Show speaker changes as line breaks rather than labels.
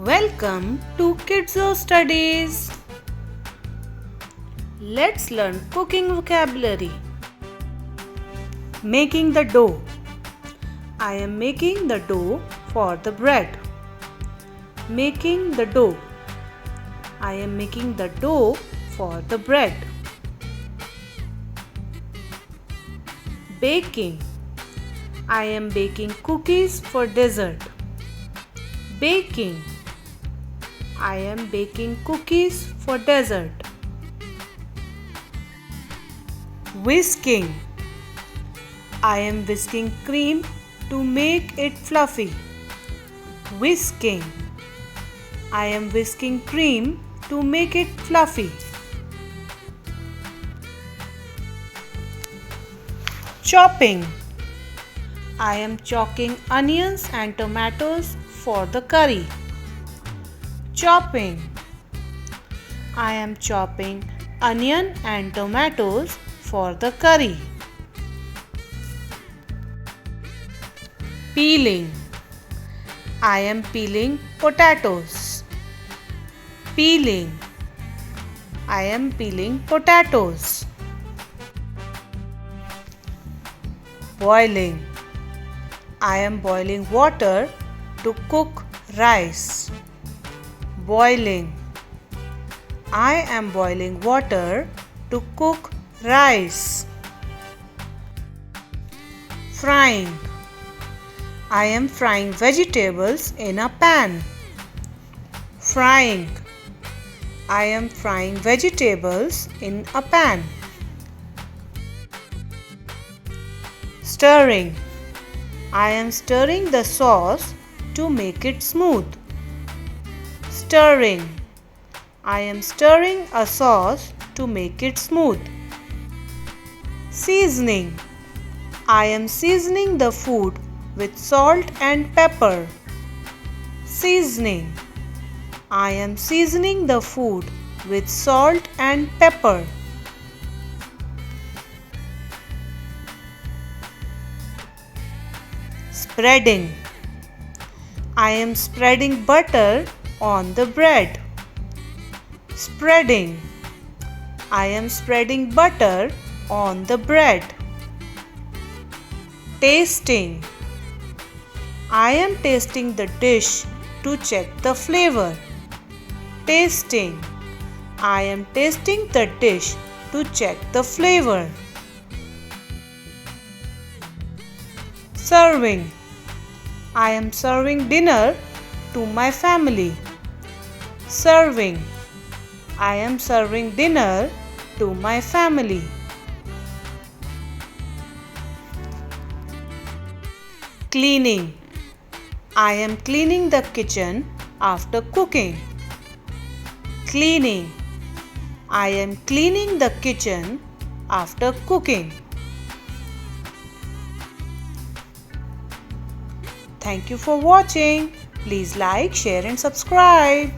Welcome to Kidzo Studies. Let's learn cooking vocabulary. Making the dough. I am making the dough for the bread. Making the dough. I am making the dough for the bread. Baking. I am baking cookies for dessert. Baking. I am baking cookies for dessert. Whisking. I am whisking cream to make it fluffy. Whisking. I am whisking cream to make it fluffy. Chopping. I am chopping onions and tomatoes for the curry. Chopping. I am chopping onion and tomatoes for the curry. Peeling. I am peeling potatoes. Peeling. I am peeling potatoes. Boiling. I am boiling water to cook rice. Boiling. I am boiling water to cook rice. Frying. I am frying vegetables in a pan. Frying. I am frying vegetables in a pan. Stirring. I am stirring the sauce to make it smooth. Stirring. I am stirring a sauce to make it smooth. Seasoning. I am seasoning the food with salt and pepper. Seasoning. I am seasoning the food with salt and pepper. Spreading. I am spreading butter on the bread. Spreading. I am spreading butter on the bread. Tasting. I am tasting the dish to check the flavor. Tasting. I am tasting the dish to check the flavor. Serving. I am serving dinner to my family. Serving. I am serving dinner to my family. Cleaning. I am cleaning the kitchen after cooking. Cleaning. I am cleaning the kitchen after cooking. Thank you for watching. Please like, share and subscribe.